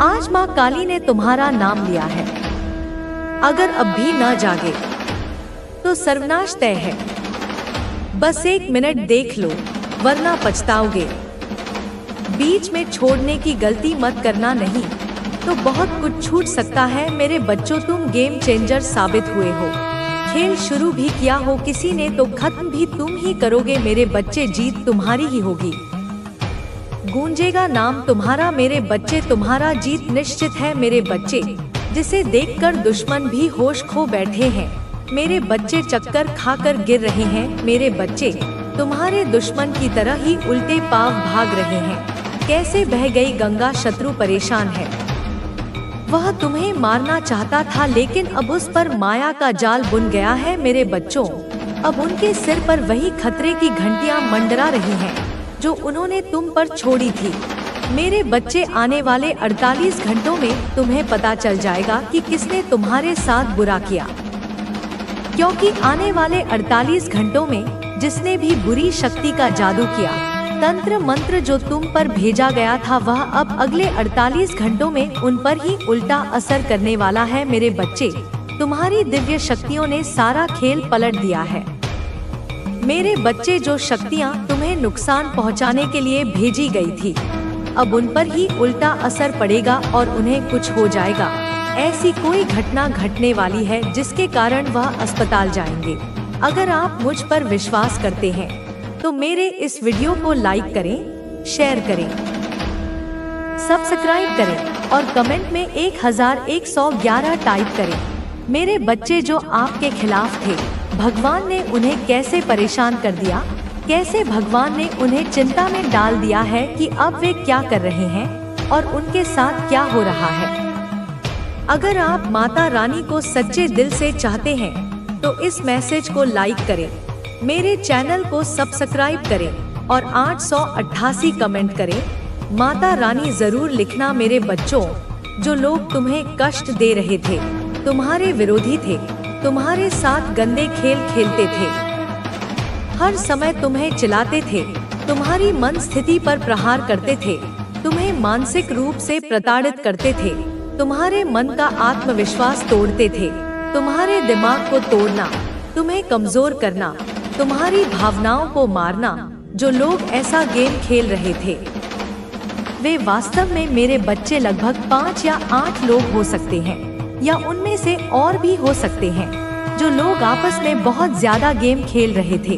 आज माँ काली ने तुम्हारा नाम लिया है। अगर अब भी न जागे तो सर्वनाश तय है। बस 1 मिनट देख लो, वरना पछताओगे। बीच में छोड़ने की गलती मत करना, नहीं तो बहुत कुछ छूट सकता है। मेरे बच्चों, तुम गेम चेंजर साबित हुए हो। खेल शुरू भी किया हो किसी ने तो खत्म भी तुम ही करोगे। मेरे बच्चे, जीत तुम्हारी ही होगी। गूंजेगा नाम तुम्हारा मेरे बच्चे, तुम्हारा जीत निश्चित है मेरे बच्चे। जिसे देखकर दुश्मन भी होश खो बैठे हैं मेरे बच्चे, चक्कर खाकर गिर रहे हैं मेरे बच्चे। तुम्हारे दुश्मन की तरह ही उल्टे पांव भाग रहे हैं। कैसे बह गई गंगा, शत्रु परेशान है। वह तुम्हें मारना चाहता था, लेकिन अब उस पर माया का जाल बुन गया है मेरे बच्चों। अब उनके सिर पर वही खतरे की घंटियां मंडरा रही हैं जो उन्होंने तुम पर छोड़ी थी। मेरे बच्चे, आने वाले 48 घंटों में तुम्हें पता चल जाएगा कि किसने तुम्हारे साथ बुरा किया। क्योंकि आने वाले 48 घंटों में जिसने भी बुरी शक्ति का जादू किया, तंत्र मंत्र जो तुम पर भेजा गया था, वह अब अगले 48 घंटों में उन पर ही उल्टा असर करने वाला है मेरे बच्चे। तुम्हारी दिव्य शक्तियों ने सारा खेल पलट दिया है मेरे बच्चे। जो शक्तियाँ तुम्हें नुकसान पहुँचाने के लिए भेजी गई थी, अब उन पर ही उल्टा असर पड़ेगा और उन्हें कुछ हो जाएगा। ऐसी कोई घटना घटने वाली है जिसके कारण वह अस्पताल जाएंगे। अगर आप मुझ पर विश्वास करते हैं तो मेरे इस वीडियो को लाइक करें, शेयर करें, सब्सक्राइब करें और कमेंट में 1111 टाइप करें। मेरे बच्चे, जो आपके खिलाफ थे, भगवान ने उन्हें कैसे परेशान कर दिया, कैसे भगवान ने उन्हें चिंता में डाल दिया है कि अब वे क्या कर रहे हैं और उनके साथ क्या हो रहा है। अगर आप माता रानी को सच्चे दिल से चाहते हैं तो इस मैसेज को लाइक करें, मेरे चैनल को सब्सक्राइब करें और 888 कमेंट करें। माता रानी जरूर लिखना मेरे बच्चों। जो लोग तुम्हें कष्ट दे रहे थे, तुम्हारे विरोधी थे, तुम्हारे साथ गंदे खेल खेलते थे, हर समय तुम्हें चिल्लाते थे, तुम्हारी मन स्थिति पर प्रहार करते थे, तुम्हें मानसिक रूप से प्रताड़ित करते थे, तुम्हारे मन का आत्मविश्वास तोड़ते थे, तुम्हारे दिमाग को तोड़ना, तुम्हें कमजोर करना, तुम्हारी भावनाओं को मारना, जो लोग ऐसा गेम खेल रहे थे, वे वास्तव में मेरे बच्चे लगभग 5 या 8 लोग हो सकते हैं, या उनमें से और भी हो सकते हैं। जो लोग आपस में बहुत ज्यादा गेम खेल रहे थे,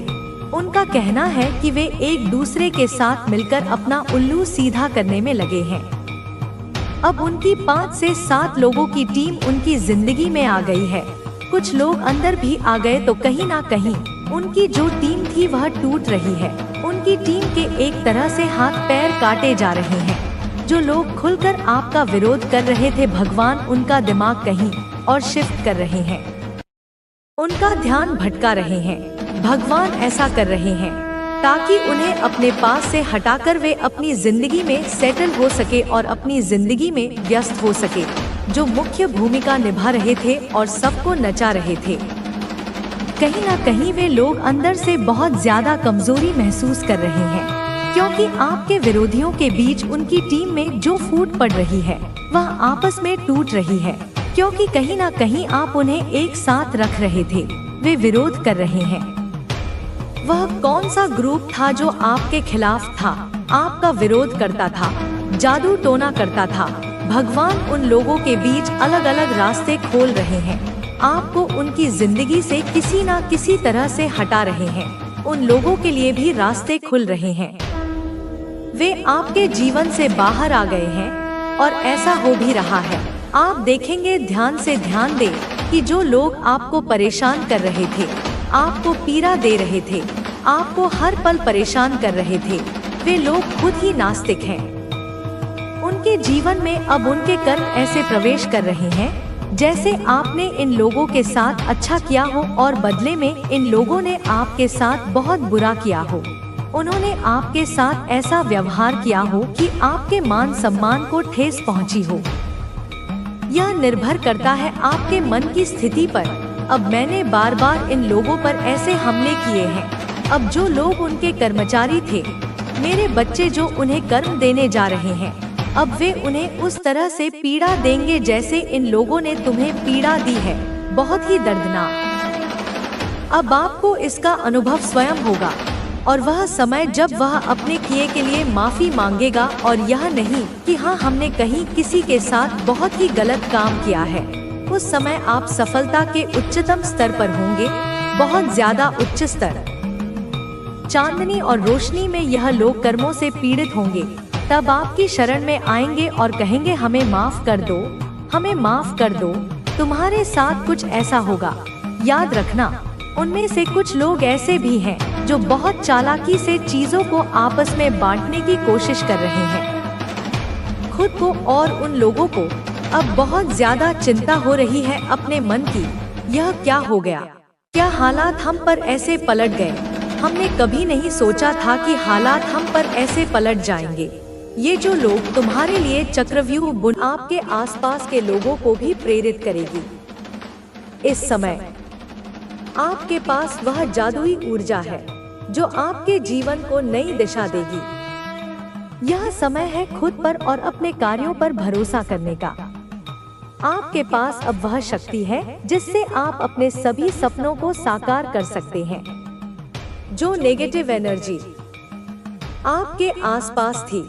उनका कहना है कि वे एक दूसरे के साथ मिलकर अपना उल्लू सीधा करने में लगे हैं। अब उनकी 5 से 7 लोगों की टीम उनकी जिंदगी में आ गई है। कुछ लोग अंदर भी आ गए तो कहीं ना कहीं उनकी जो टीम थी वह टूट रही है। उनकी टीम के एक तरह से हाथ पैर काटे जा रहे हैं। जो लोग खुलकर आपका विरोध कर रहे थे, भगवान उनका दिमाग कहीं और शिफ्ट कर रहे हैं, उनका ध्यान भटका रहे हैं। भगवान ऐसा कर रहे हैं ताकि उन्हें अपने पास से हटाकर वे अपनी जिंदगी में सेटल हो सके और अपनी जिंदगी में व्यस्त हो सके। जो मुख्य भूमिका निभा रहे थे और सबको नचा रहे थे, कहीं ना कहीं वे लोग अंदर से बहुत ज्यादा कमजोरी महसूस कर रहे हैं, क्योंकि आपके विरोधियों के बीच उनकी टीम में जो फूट पड़ रही है वह आपस में टूट रही है, क्योंकि कहीं ना कहीं आप उन्हें एक साथ रख रहे थे। वे विरोध कर रहे हैं। वह कौन सा ग्रुप था जो आपके खिलाफ था, आपका विरोध करता था, जादू टोना करता था? भगवान उन लोगों के बीच अलग अलग रास्ते खोल रहे हैं। आपको उनकी जिंदगी से किसी ना किसी तरह से हटा रहे हैं। उन लोगों के लिए भी रास्ते खुल रहे हैं। वे आपके जीवन से बाहर आ गए हैं और ऐसा हो भी रहा है। आप देखेंगे, ध्यान से ध्यान दें कि जो लोग आपको परेशान कर रहे थे, आपको पीड़ा दे रहे थे, आपको हर पल परेशान कर रहे थे, वे लोग खुद ही नास्तिक हैं। उनके जीवन में अब उनके कर्म ऐसे प्रवेश कर रहे हैं जैसे आपने इन लोगों के साथ अच्छा किया हो और बदले में इन लोगों ने आपके साथ बहुत बुरा किया हो। उन्होंने आपके साथ ऐसा व्यवहार किया हो कि आपके मान सम्मान को ठेस पहुंची हो। यह निर्भर करता है आपके मन की स्थिति पर। अब मैंने बार बार इन लोगों पर ऐसे हमले किए हैं। अब जो लोग उनके कर्मचारी थे, मेरे बच्चे जो उन्हें कर्म देने जा रहे हैं, अब वे उन्हें उस तरह से पीड़ा देंगे जैसे इन लोगों ने तुम्हें पीड़ा दी है, बहुत ही दर्दनाक। अब आपको इसका अनुभव स्वयं होगा, और वह समय जब वह अपने किए के लिए माफी मांगेगा, और यह नहीं कि हाँ हमने कहीं किसी के साथ बहुत ही गलत काम किया है। उस समय आप सफलता के उच्चतम स्तर पर होंगे, बहुत ज्यादा उच्च स्तर। चांदनी और रोशनी में यह लोग कर्मों से पीड़ित होंगे, तब आपकी शरण में आएंगे और कहेंगे हमें माफ कर दो, हमें माफ कर दो। तुम्हारे साथ कुछ ऐसा होगा। याद रखना, उनमें से कुछ लोग ऐसे भी हैं जो बहुत चालाकी से चीजों को आपस में बांटने की कोशिश कर रहे हैं। खुद को और उन लोगों को अब बहुत ज्यादा चिंता हो रही है अपने मन की, यह क्या हो गया, क्या हालात हम पर ऐसे पलट गए। हमने कभी नहीं सोचा था कि हालात हम पर ऐसे पलट जाएंगे। ये जो लोग तुम्हारे लिए चक्रव्यूह बुन आपके आसपास के लोगों को भी प्रेरित करेगी। इस समय आपके पास वह जादुई ऊर्जा है जो आपके जीवन को नई दिशा देगी। यह समय है खुद पर और अपने कार्यों पर भरोसा करने का। आपके पास अब वह शक्ति है जिससे आप अपने सभी सपनों को साकार कर सकते हैं। जो नेगेटिव एनर्जी आपके आसपास थी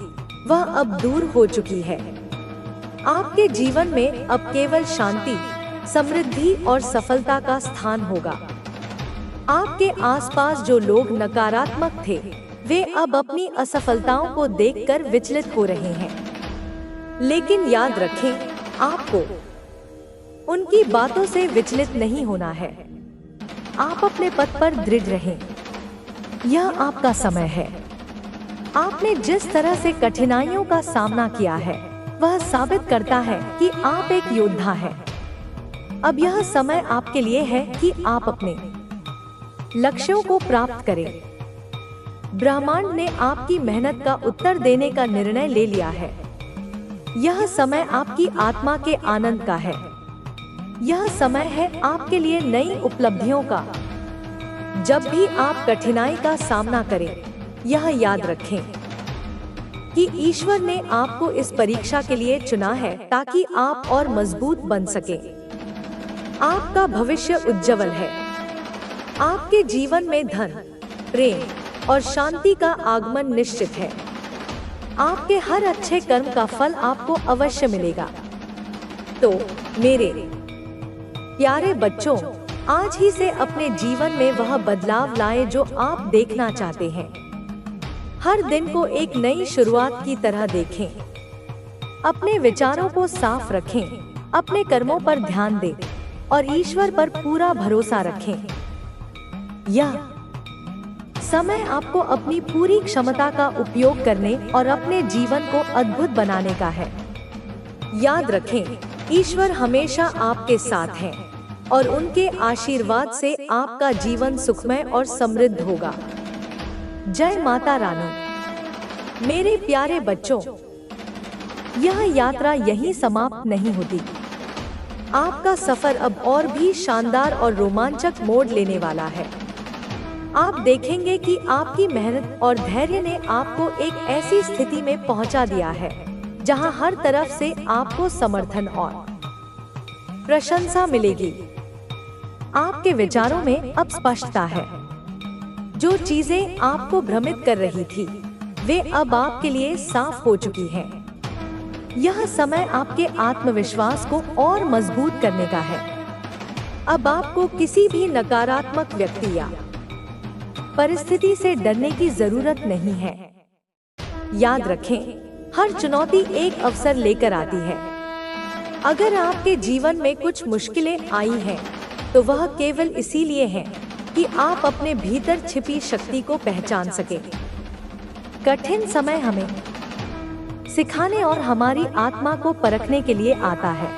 वह अब दूर हो चुकी है। आपके जीवन में अब केवल शांति, समृद्धि और सफलता का स्थान होगा। आपके आसपास जो लोग नकारात्मक थे वे अब अपनी असफलताओं को देखकर विचलित हो रहे हैं। लेकिन याद रखें, आपको उनकी बातों से विचलित नहीं होना है। आप अपने पथ पर दृढ़ रहें। यह आपका समय है। आपने जिस तरह से कठिनाइयों का सामना किया है वह साबित करता है कि आप एक योद्धा हैं। अब यह समय आपके लिए है कि आप अपने लक्ष्यों को प्राप्त करें। ब्रह्मांड ने आपकी मेहनत का उत्तर देने का निर्णय ले लिया है। यह समय आपकी आत्मा के आनंद का है। यह समय है आपके लिए नई उपलब्धियों का। जब भी आप कठिनाई का सामना करें, यह याद रखें कि ईश्वर ने आपको इस परीक्षा के लिए चुना है ताकि आप और मजबूत बन सकें। आपका भविष्य उज्जवल है। आपके जीवन में धन, प्रेम और शांति का आगमन निश्चित है। आपके हर अच्छे कर्म का फल आपको अवश्य मिलेगा। तो मेरे प्यारे बच्चों, आज ही से अपने जीवन में वह बदलाव लाएं जो आप देखना चाहते हैं। हर दिन को एक नई शुरुआत की तरह देखें। अपने विचारों को साफ रखें, अपने कर्मों पर ध्यान दें और ईश्वर पर पूरा भरोसा रखें। यह समय आपको अपनी पूरी क्षमता का उपयोग करने और अपने जीवन को अद्भुत बनाने का है। याद रखें, ईश्वर हमेशा आपके साथ हैं और उनके आशीर्वाद से आपका जीवन सुखमय और समृद्ध होगा। जय माता रानी। मेरे प्यारे बच्चों, यह यात्रा यहीं समाप्त नहीं होती। आपका सफर अब और भी शानदार और रोमांचक मोड़ लेने वाला है। आप देखेंगे कि आपकी मेहनत और धैर्य ने आपको एक ऐसी स्थिति में पहुंचा दिया है जहां हर तरफ से आपको समर्थन और प्रशंसा मिलेगी। आपके विचारों में अब स्पष्टता है। जो चीजें आपको भ्रमित कर रही थी वे अब आपके लिए साफ हो चुकी हैं। यह समय आपके आत्मविश्वास को और मजबूत करने का है। अब आपको किसी भी नकारात्मक व्यक्ति या परिस्थिति से डरने की जरूरत नहीं है। याद रखें, हर चुनौती एक अवसर लेकर आती है। अगर आपके जीवन में कुछ मुश्किलें आई हैं, तो वह केवल इसीलिए है कि आप अपने भीतर छिपी शक्ति को पहचान सकें। कठिन समय हमें सिखाने और हमारी आत्मा को परखने के लिए आता है।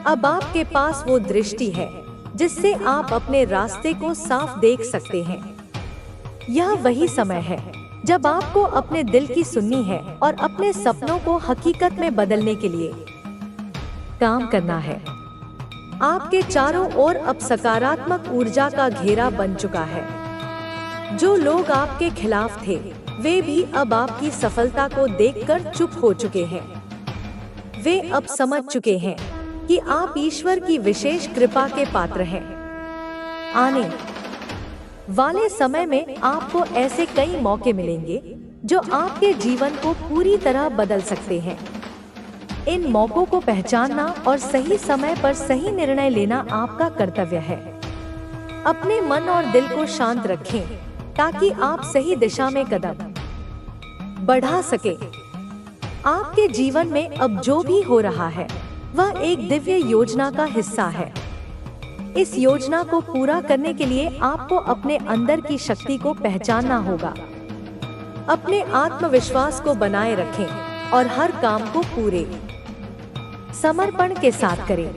अब आपके पास वो दृष्टि है जिससे आप अपने रास्ते को साफ देख सकते हैं। यह वही समय है जब आपको अपने दिल की सुननी है और अपने सपनों को हकीकत में बदलने के लिए काम करना है। आपके चारों ओर अब सकारात्मक ऊर्जा का घेरा बन चुका है। जो लोग आपके खिलाफ थे वे भी अब आपकी सफलता को देखकर चुप हो चुके हैं। वे अब समझ चुके हैं कि आप ईश्वर की विशेष कृपा के पात्र हैं। आने वाले समय में आपको ऐसे कई मौके मिलेंगे जो आपके जीवन को पूरी तरह बदल सकते हैं। इन मौकों को पहचानना और सही समय पर सही निर्णय लेना आपका कर्तव्य है। अपने मन और दिल को शांत रखें ताकि आप सही दिशा में कदम बढ़ा सके। आपके जीवन में अब जो भी हो रहा है वह एक दिव्य योजना का हिस्सा है। इस योजना को पूरा करने के लिए आपको अपने अंदर की शक्ति को पहचानना होगा। अपने आत्मविश्वास को बनाए रखें और हर काम को पूरे समर्पण के साथ करें।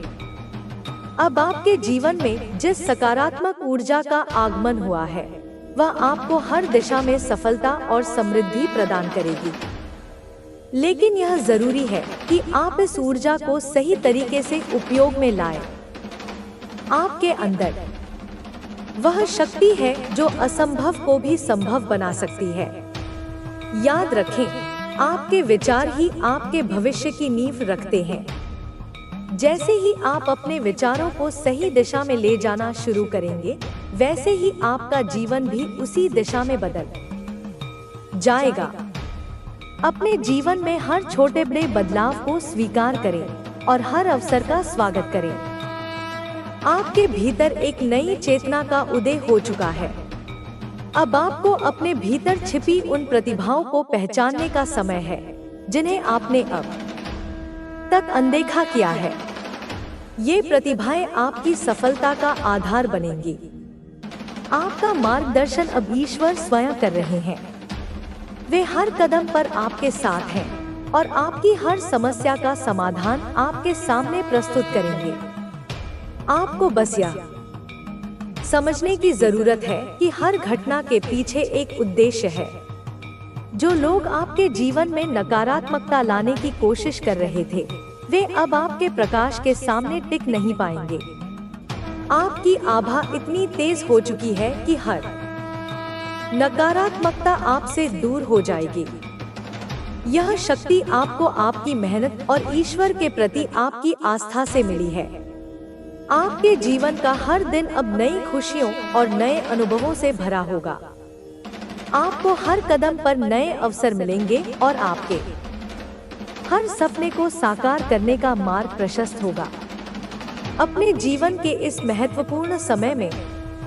अब आपके जीवन में जिस सकारात्मक ऊर्जा का आगमन हुआ है वह आपको हर दिशा में सफलता और समृद्धि प्रदान करेगी। लेकिन यह जरूरी है कि आप इस ऊर्जा को सही तरीके से उपयोग में लाएं। आपके अंदर वह शक्ति है जो असंभव को भी संभव बना सकती है। याद रखें, आपके विचार ही आपके भविष्य की नींव रखते हैं। जैसे ही आप अपने विचारों को सही दिशा में ले जाना शुरू करेंगे, वैसे ही आपका जीवन भी उसी दिशा में बदल जाएगा। अपने जीवन में हर छोटे बड़े बदलाव को स्वीकार करें और हर अवसर का स्वागत करें। आपके भीतर एक नई चेतना का उदय हो चुका है। अब आपको अपने भीतर छिपी उन प्रतिभाओं को पहचानने का समय है जिन्हें आपने अब तक अनदेखा किया है। ये प्रतिभाएं आपकी सफलता का आधार बनेंगी। आपका मार्गदर्शन अब ईश्वर स्वयं कर रहे हैं। वे हर कदम पर आपके साथ हैं और आपकी हर समस्या का समाधान आपके सामने प्रस्तुत करेंगे। आपको बस यह समझने की जरूरत है कि हर घटना के पीछे एक उद्देश्य है। जो लोग आपके जीवन में नकारात्मकता लाने की कोशिश कर रहे थे, वे अब आपके प्रकाश के सामने टिक नहीं पाएंगे। आपकी आभा इतनी तेज हो चुकी है कि हर नकारात्मकता आपसे दूर हो जाएगी। यह शक्ति आपको आपकी मेहनत और ईश्वर के प्रति आपकी आस्था से मिली है। आपके जीवन का हर दिन अब नई खुशियों और नए अनुभवों से भरा होगा। आपको हर कदम पर नए अवसर मिलेंगे और आपके हर सपने को साकार करने का मार्ग प्रशस्त होगा। अपने जीवन के इस महत्वपूर्ण समय में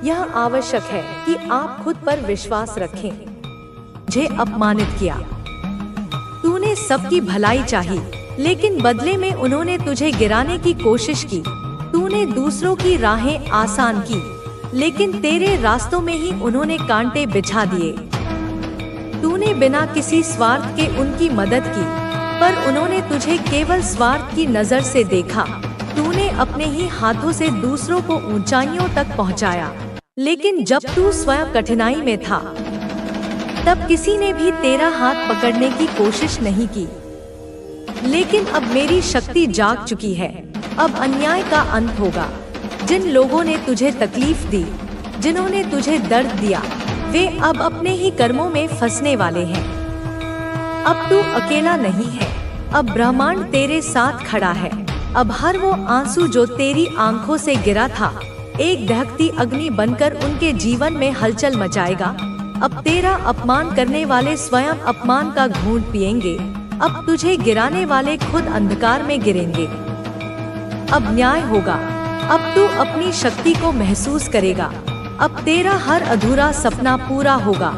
यह आवश्यक है कि आप खुद पर विश्वास रखें। मुझे अपमानित किया, तूने सबकी भलाई चाही, लेकिन बदले में उन्होंने तुझे गिराने की कोशिश की। तूने दूसरों की राहें आसान की, लेकिन तेरे रास्तों में ही उन्होंने कांटे बिछा दिए। तूने बिना किसी स्वार्थ के उनकी मदद की, पर उन्होंने तुझे केवल स्वार्थ की नजर से देखा। तूने अपने ही हाथों से दूसरों को ऊंचाइयों तक पहुंचाया, लेकिन जब तू स्वयं कठिनाई में था, तब किसी ने भी तेरा हाथ पकड़ने की कोशिश नहीं की। लेकिन अब मेरी शक्ति जाग चुकी है। अब अन्याय का अंत होगा। जिन लोगों ने तुझे तकलीफ दी, जिन्होंने तुझे दर्द दिया, वे अब अपने ही कर्मों में फंसने वाले हैं। अब तू अकेला नहीं है। अब ब्रह्मांड तेरे साथ खड़ा है। अब हर वो आंसू जो तेरी आंखों से गिरा था, एक दहकती अग्नि बनकर उनके जीवन में हलचल मचाएगा। अब तेरा अपमान करने वाले स्वयं अपमान का घूंट पिएंगे। अब तुझे गिराने वाले खुद अंधकार में गिरेंगे। अब न्याय होगा। अब तू अपनी शक्ति को महसूस करेगा। अब तेरा हर अधूरा सपना पूरा होगा।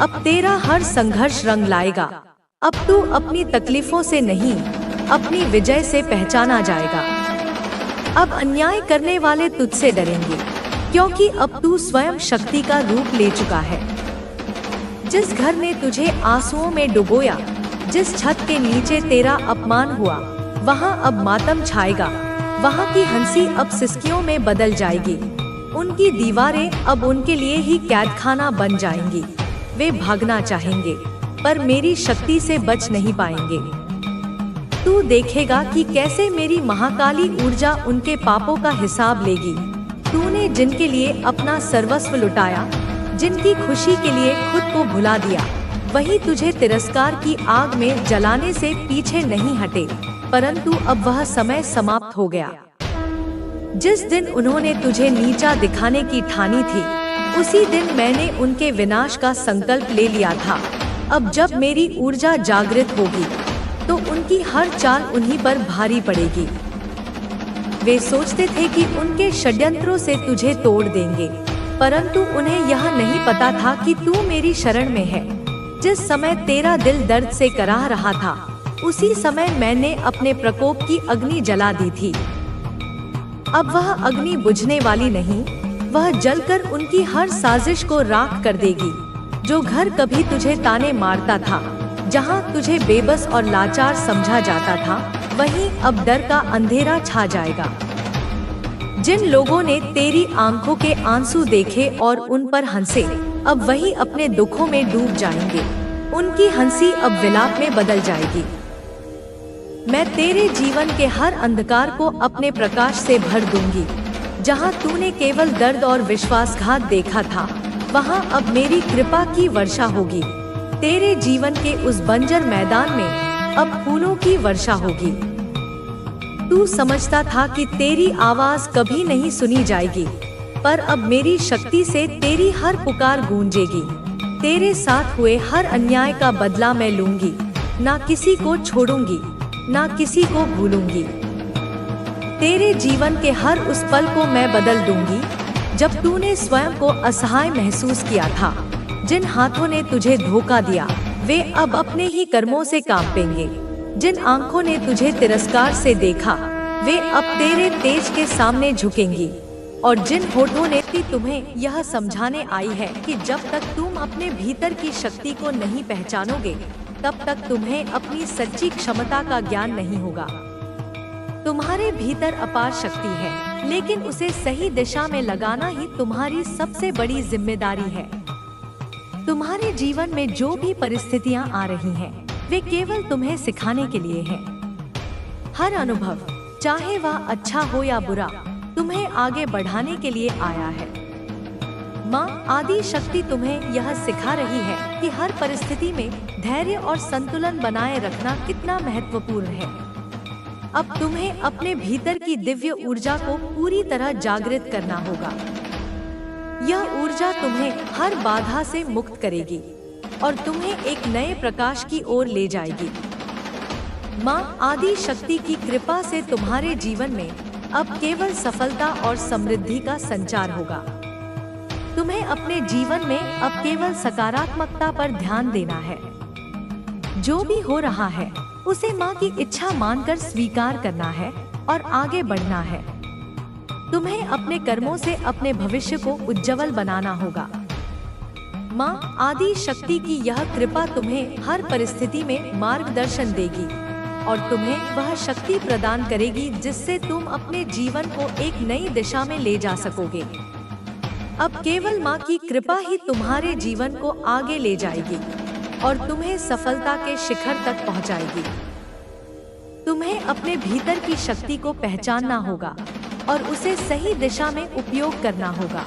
अब तेरा हर संघर्ष रंग लाएगा। अब तू अपनी तकलीफों से नहीं, अपनी विजय से पहचाना जाएगा। अब अन्याय करने वाले तुझसे डरेंगे, क्योंकि अब तू स्वयं शक्ति का रूप ले चुका है। जिस घर ने तुझे आंसुओं में डुबोया, जिस छत के नीचे तेरा अपमान हुआ, वहां अब मातम छाएगा। वहां की हंसी अब सिसकियों में बदल जाएगी। उनकी दीवारें अब उनके लिए ही कैदखाना बन जाएंगी। वे भागना चाहेंगे, पर मेरी शक्ति से बच नहीं पाएंगे। तू देखेगा कि कैसे मेरी महाकाली ऊर्जा उनके पापों का हिसाब लेगी। तूने जिनके लिए अपना सर्वस्व लुटाया, जिनकी खुशी के लिए खुद को भुला दिया, वही तुझे तिरस्कार की आग में जलाने से पीछे नहीं हटे, परंतु अब वह समय समाप्त हो गया। जिस दिन उन्होंने तुझे नीचा दिखाने की ठानी थी, उसी दिन मैंने उनके विनाश का संकल्प ले लिया था। अब जब मेरी ऊर्जा जागृत होगी, तो उनकी हर चाल उन्हीं पर भारी पड़ेगी। वे सोचते थे कि उनके षड्यंत्रों से तुझे तोड़ देंगे, परंतु उन्हें यह नहीं पता था कि तू मेरी शरण में है। जिस समय तेरा दिल दर्द से कराह रहा था, उसी समय मैंने अपने प्रकोप की अग्नि जला दी थी। अब वह अग्नि बुझने वाली नहीं, वह जलकर उनकी हर साजिश को राख कर देगी। जो घर कभी तुझे ताने मारता था, जहां तुझे बेबस और लाचार समझा जाता था, वहीं अब डर का अंधेरा छा जाएगा। जिन लोगों ने तेरी आंखों के आंसू देखे और उन पर हंसे, अब वही अपने दुखों में डूब जाएंगे। उनकी हंसी अब विलाप में बदल जाएगी। मैं तेरे जीवन के हर अंधकार को अपने प्रकाश से भर दूंगी। जहां तूने केवल दर्द और विश्वासघात देखा था, वहां अब मेरी कृपा की वर्षा होगी। तेरे जीवन के उस बंजर मैदान में अब फूलों की वर्षा होगी। तू समझता था कि तेरी आवाज कभी नहीं सुनी जाएगी, पर अब मेरी शक्ति से तेरी हर पुकार गूंजेगी। तेरे साथ हुए हर अन्याय का बदला मैं लूंगी, ना किसी को छोड़ूंगी, ना किसी को भूलूंगी। तेरे जीवन के हर उस पल को मैं बदल दूंगी, जब तूने स्वयं को असहाय महसूस किया था। जिन हाथों ने तुझे धोखा दिया, वे अब अपने ही कर्मों से कांपेंगे। जिन आंखों ने तुझे तिरस्कार से देखा, वे अब तेरे तेज के सामने झुकेंगी। और जिन होठों ने तुम्हें यह समझाने आई है कि जब तक तुम अपने भीतर की शक्ति को नहीं पहचानोगे, तब तक तुम्हें अपनी सच्ची क्षमता का ज्ञान नहीं होगा। तुम्हारे भीतर अपार शक्ति है, लेकिन उसे सही दिशा में लगाना ही तुम्हारी सबसे बड़ी जिम्मेदारी है। तुम्हारे जीवन में जो भी परिस्थितियां आ रही हैं, वे केवल तुम्हें सिखाने के लिए हैं। हर अनुभव, चाहे वह अच्छा हो या बुरा, तुम्हें आगे बढ़ाने के लिए आया है। माँ आदि शक्ति तुम्हें यह सिखा रही है कि हर परिस्थिति में धैर्य और संतुलन बनाए रखना कितना महत्वपूर्ण है। अब तुम्हें अपने भीतर की दिव्य ऊर्जा को पूरी तरह जागृत करना होगा। यह ऊर्जा तुम्हें हर बाधा से मुक्त करेगी और तुम्हें एक नए प्रकाश की ओर ले जाएगी। माँ आदि शक्ति की कृपा से तुम्हारे जीवन में अब केवल सफलता और समृद्धि का संचार होगा। तुम्हें अपने जीवन में अब केवल सकारात्मकता पर ध्यान देना है। जो भी हो रहा है, उसे माँ की इच्छा मानकर स्वीकार करना है और आगे बढ़ना है। तुम्हें अपने कर्मों से अपने भविष्य को उज्जवल बनाना होगा। माँ आदि शक्ति की यह कृपा तुम्हें हर परिस्थिति में मार्गदर्शन देगी और तुम्हें वह शक्ति प्रदान करेगी जिससे तुम अपने जीवन को एक नई दिशा में ले जा सकोगे। अब केवल माँ की कृपा ही तुम्हारे जीवन को आगे ले जाएगी और तुम्हें सफलता के शिखर तक पहुँचाएगी। तुम्हें अपने भीतर की शक्ति को पहचानना होगा और उसे सही दिशा में उपयोग करना होगा।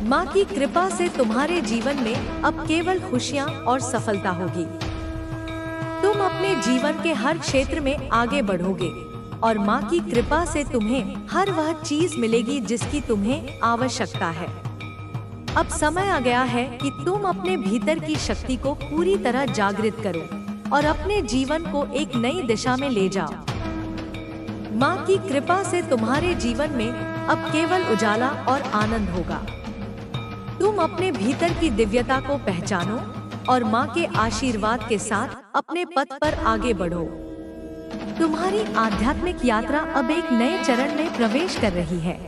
माँ की कृपा से तुम्हारे जीवन में अब केवल खुशियाँ और सफलता होगी। तुम अपने जीवन के हर क्षेत्र में आगे बढ़ोगे और माँ की कृपा से तुम्हें हर वह चीज मिलेगी जिसकी तुम्हें आवश्यकता है। अब समय आ गया है कि तुम अपने भीतर की शक्ति को पूरी तरह जागृत करो और अपने जीवन को एक नई दिशा में ले जाओ। माँ की कृपा से तुम्हारे जीवन में अब केवल उजाला और आनंद होगा। तुम अपने भीतर की दिव्यता को पहचानो और माँ के आशीर्वाद के साथ अपने पथ पर आगे बढ़ो। तुम्हारी आध्यात्मिक यात्रा अब एक नए चरण में प्रवेश कर रही है।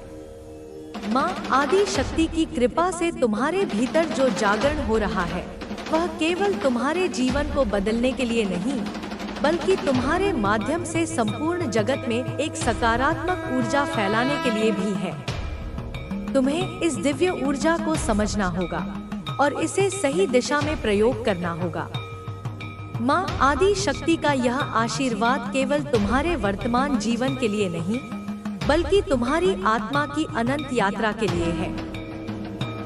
माँ आदि शक्ति की कृपा से तुम्हारे भीतर जो जागरण हो रहा है, वह केवल तुम्हारे जीवन को बदलने के लिए नहीं, बल्कि तुम्हारे माध्यम से संपूर्ण जगत में एक सकारात्मक ऊर्जा फैलाने के लिए भी है। तुम्हें इस दिव्य ऊर्जा को समझना होगा और इसे सही दिशा में प्रयोग करना होगा। माँ आदि शक्ति का यह आशीर्वाद केवल तुम्हारे वर्तमान जीवन के लिए नहीं, बल्कि तुम्हारी आत्मा की अनंत यात्रा के लिए है।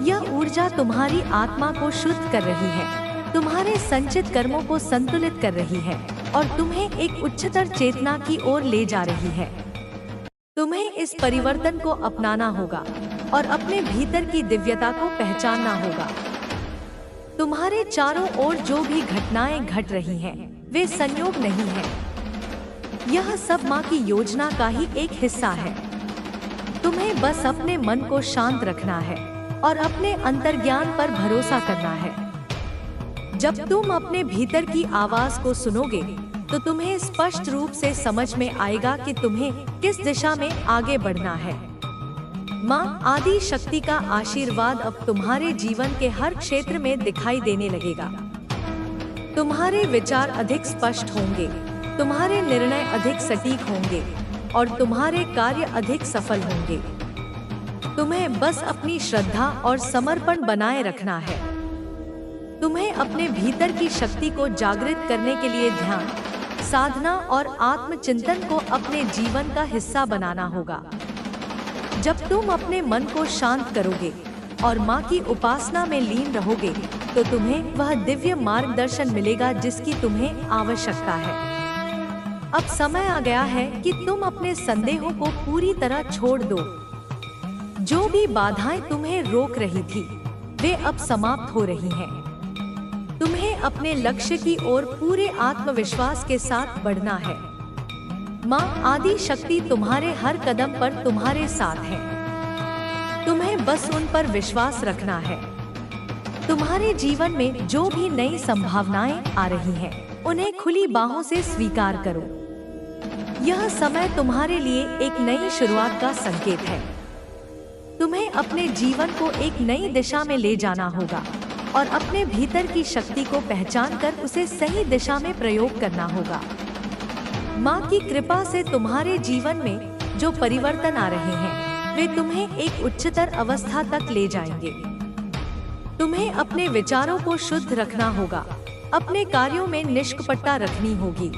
यह ऊर्जा तुम्हारी आत्मा को शुद्ध कर रही है तुम्हारे संचित कर्मों को संतुलित कर रही है और तुम्हें एक उच्चतर चेतना की ओर ले जा रही है। तुम्हें इस परिवर्तन को अपनाना होगा और अपने भीतर की दिव्यता को पहचानना होगा। तुम्हारे चारों ओर जो भी घटनाएं घट रही हैं, वे संयोग नहीं है। यह सब माँ की योजना का ही एक हिस्सा है। तुम्हें बस अपने मन को शांत रखना है और अपने अंतर्ज्ञान पर भरोसा करना है। जब तुम अपने भीतर की आवाज को सुनोगे तो तुम्हें स्पष्ट रूप से समझ में आएगा कि तुम्हें किस दिशा में आगे बढ़ना है। माँ आदि शक्ति का आशीर्वाद अब तुम्हारे जीवन के हर क्षेत्र में दिखाई देने लगेगा। तुम्हारे विचार अधिक स्पष्ट होंगे, तुम्हारे निर्णय अधिक सटीक होंगे और तुम्हारे कार्य अधिक सफल होंगे। तुम्हें बस अपनी श्रद्धा और समर्पण बनाए रखना है। तुम्हें अपने भीतर की शक्ति को जागृत करने के लिए ध्यान, साधना और आत्मचिंतन को अपने जीवन का हिस्सा बनाना होगा। जब तुम अपने मन को शांत करोगे और माँ की उपासना में लीन रहोगे तो तुम्हें वह दिव्य मार्गदर्शन मिलेगा जिसकी तुम्हें आवश्यकता है। अब समय आ गया है कि तुम अपने संदेहों को पूरी तरह छोड़ दो। जो भी बाधाएं तुम्हें रोक रही थी, वे अब समाप्त हो रही हैं। तुम्हें अपने लक्ष्य की ओर पूरे आत्मविश्वास के साथ बढ़ना है। माँ आदि शक्ति तुम्हारे हर कदम पर तुम्हारे साथ है। तुम्हें बस उन पर विश्वास रखना है। तुम्हारे जीवन में जो भी नई संभावनाएं आ रही हैं, उन्हें खुली बाहों से स्वीकार करो। यह समय तुम्हारे लिए एक नई शुरुआत का संकेत है। तुम्हें अपने जीवन को एक नई दिशा में ले जाना होगा और अपने भीतर की शक्ति को पहचान कर उसे सही दिशा में प्रयोग करना होगा। माँ की कृपा से तुम्हारे जीवन में जो परिवर्तन आ रहे हैं, वे तुम्हें एक उच्चतर अवस्था तक ले जाएंगे। तुम्हें अपने विचारों को शुद्ध रखना होगा, अपने कार्यों में निष्कपटता रखनी होगी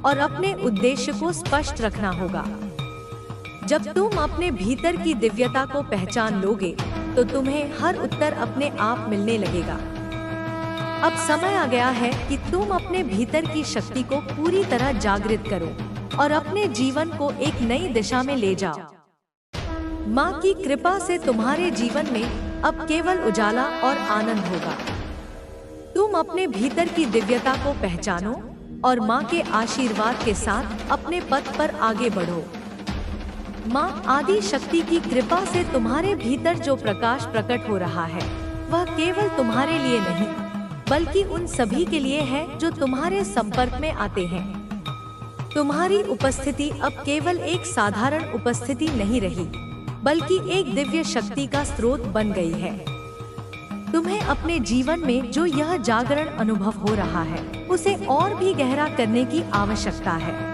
और अपने उद्देश्य को स्पष्ट रखना होगा। जब तुम अपने भीतर की दिव्यता को पहचान लोगे तो तुम्हें हर उत्तर अपने आप मिलने लगेगा। अब समय आ गया है कि तुम अपने भीतर की शक्ति को पूरी तरह जागृत करो और अपने जीवन को एक नई दिशा में ले जाओ। माँ की कृपा से तुम्हारे जीवन में अब केवल उजाला और आनंद होगा। तुम अपने भीतर की दिव्यता को पहचानो और माँ के आशीर्वाद के साथ अपने पथ पर आगे बढ़ो। माँ आदि शक्ति की कृपा से तुम्हारे भीतर जो प्रकाश प्रकट हो रहा है, वह केवल तुम्हारे लिए नहीं, बल्कि उन सभी के लिए है जो तुम्हारे संपर्क में आते हैं। तुम्हारी उपस्थिति अब केवल एक साधारण उपस्थिति नहीं रही, बल्कि एक दिव्य शक्ति का स्रोत बन गई है। तुम्हें अपने जीवन में जो यह जागरण अनुभव हो रहा है, उसे और भी गहरा करने की आवश्यकता है।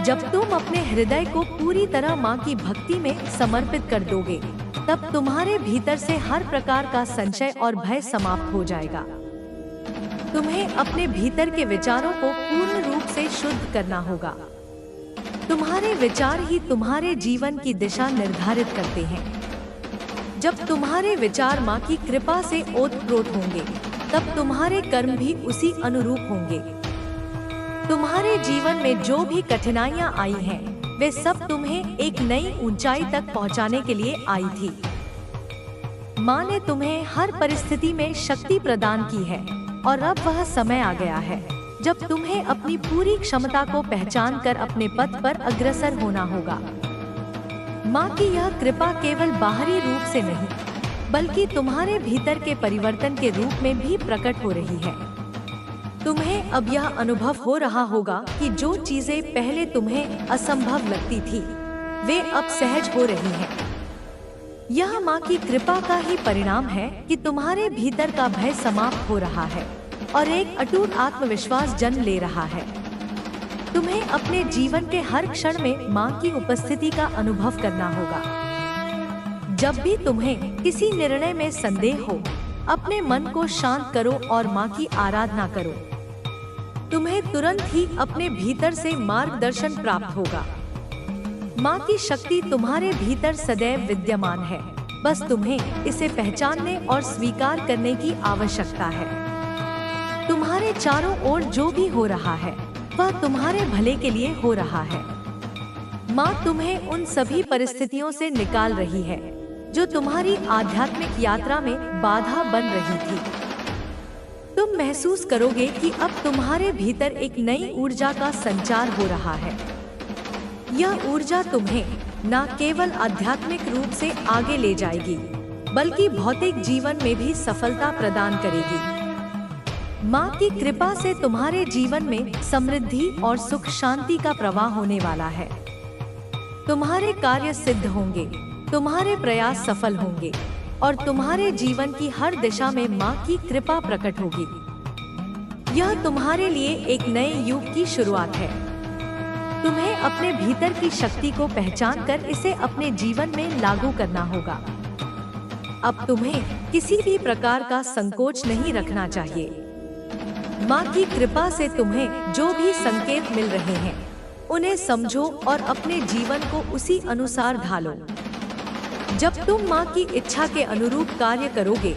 जब तुम अपने हृदय को पूरी तरह माँ की भक्ति में समर्पित कर दोगे, तब तुम्हारे भीतर से हर प्रकार का संशय और भय समाप्त हो जाएगा। तुम्हें अपने भीतर के विचारों को पूर्ण रूप से शुद्ध करना होगा। तुम्हारे विचार ही तुम्हारे जीवन की दिशा निर्धारित करते हैं। जब तुम्हारे विचार माँ की कृपा से ओतप्रोत होंगे, तब तुम्हारे कर्म भी उसी अनुरूप होंगे। तुम्हारे जीवन में जो भी कठिनाइयाँ आई हैं, वे सब तुम्हें एक नई ऊंचाई तक पहुँचाने के लिए आई थी। माँ ने तुम्हें हर परिस्थिति में शक्ति प्रदान की है और अब वह समय आ गया है जब तुम्हें अपनी पूरी क्षमता को पहचान कर अपने पथ पर अग्रसर होना होगा। माँ की यह कृपा केवल बाहरी रूप से नहीं, बल्कि तुम्हारे भीतर के परिवर्तन के रूप में भी प्रकट हो रही है। तुम्हें अब यह अनुभव हो रहा होगा कि जो चीजें पहले तुम्हें असंभव लगती थी, वे अब सहज हो रही हैं। यह माँ की कृपा का ही परिणाम है कि तुम्हारे भीतर का भय समाप्त हो रहा है और एक अटूट आत्मविश्वास जन्म ले रहा है। तुम्हें अपने जीवन के हर क्षण में माँ की उपस्थिति का अनुभव करना होगा। जब भी तुम्हें किसी निर्णय में संदेह हो, अपने मन को शांत करो और माँ की आराधना करो। तुम्हें तुरंत ही अपने भीतर से मार्गदर्शन प्राप्त होगा। माँ की शक्ति तुम्हारे भीतर सदैव विद्यमान है, बस तुम्हें इसे पहचानने और स्वीकार करने की आवश्यकता है। तुम्हारे चारों ओर जो भी हो रहा है वह तुम्हारे भले के लिए हो रहा है। माँ तुम्हें उन सभी परिस्थितियों से निकाल रही है जो तुम्हारी आध्यात्मिक यात्रा में बाधा बन रही थी। तुम महसूस करोगे कि अब तुम्हारे भीतर एक नई ऊर्जा का संचार हो रहा है। यह ऊर्जा तुम्हें न केवल आध्यात्मिक रूप से आगे ले जाएगी बल्कि भौतिक जीवन में भी सफलता प्रदान करेगी। माँ की कृपा से तुम्हारे जीवन में समृद्धि और सुख शांति का प्रवाह होने वाला है। तुम्हारे कार्य सिद्ध होंगे, तुम्हारे प्रयास सफल होंगे और तुम्हारे जीवन की हर दिशा में माँ की कृपा प्रकट होगी। यह तुम्हारे लिए एक नए युग की शुरुआत है। तुम्हें अपने भीतर की शक्ति को पहचान कर इसे अपने जीवन में लागू करना होगा। अब तुम्हें किसी भी प्रकार का संकोच नहीं रखना चाहिए। माँ की कृपा से तुम्हें जो भी संकेत मिल रहे हैं उन्हें समझो और अपने जीवन को उसी अनुसार ढालो। जब तुम माँ की इच्छा के अनुरूप कार्य करोगे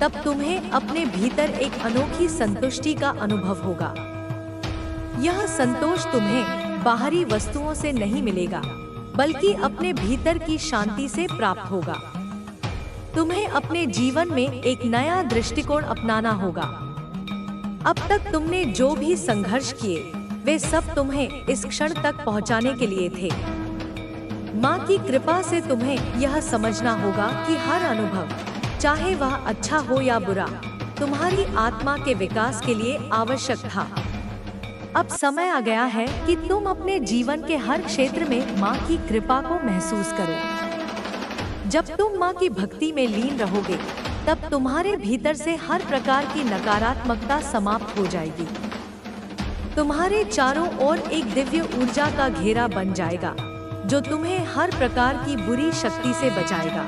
तब तुम्हें अपने भीतर एक अनोखी संतुष्टि का अनुभव होगा। यह संतोष तुम्हें बाहरी वस्तुओं से नहीं मिलेगा बल्कि अपने भीतर की शांति से प्राप्त होगा। तुम्हें अपने जीवन में एक नया दृष्टिकोण अपनाना होगा। अब तक तुमने जो भी संघर्ष किए वे सब तुम्हें इस क्षण तक पहुंचाने के लिए थे। माँ की कृपा से तुम्हें यह समझना होगा कि हर अनुभव, चाहे वह अच्छा हो या बुरा, तुम्हारी आत्मा के विकास के लिए आवश्यक था। अब समय आ गया है कि तुम अपने जीवन के हर क्षेत्र में माँ की कृपा को महसूस करो। जब तुम माँ की भक्ति में लीन रहोगे तब तुम्हारे भीतर से हर प्रकार की नकारात्मकता समाप्त हो जाएगी। तुम्हारे चारों ओर एक दिव्य ऊर्जा का घेरा बन जाएगा जो तुम्हें हर प्रकार की बुरी शक्ति से बचाएगा।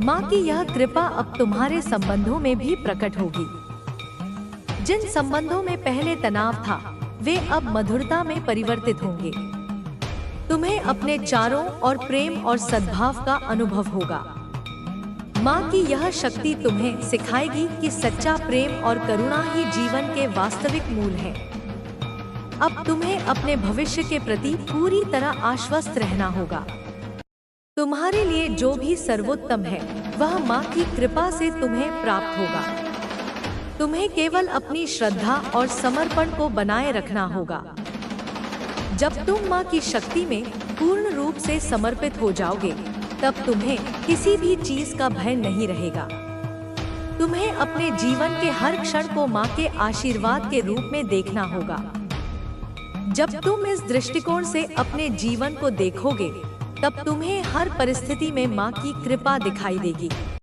माँ की यह कृपा अब तुम्हारे संबंधों में भी प्रकट होगी। जिन संबंधों में पहले तनाव था वे अब मधुरता में परिवर्तित होंगे। तुम्हें अपने चारों ओर प्रेम और सद्भाव का अनुभव होगा। माँ की यह शक्ति तुम्हें सिखाएगी कि सच्चा प्रेम और करुणा ही जीवन के वास्तविक मूल है। अब तुम्हें अपने भविष्य के प्रति पूरी तरह आश्वस्त रहना होगा। तुम्हारे लिए जो भी सर्वोत्तम है वह माँ की कृपा से तुम्हें प्राप्त होगा। तुम्हें केवल अपनी श्रद्धा और समर्पण को बनाए रखना होगा। जब तुम माँ की शक्ति में पूर्ण रूप से समर्पित हो जाओगे तब तुम्हें किसी भी चीज का भय नहीं रहेगा। तुम्हें अपने जीवन के हर क्षण को माँ के आशीर्वाद के रूप में देखना होगा। जब तुम इस दृष्टिकोण से अपने जीवन को देखोगे तब तुम्हें हर परिस्थिति में माँ की कृपा दिखाई देगी।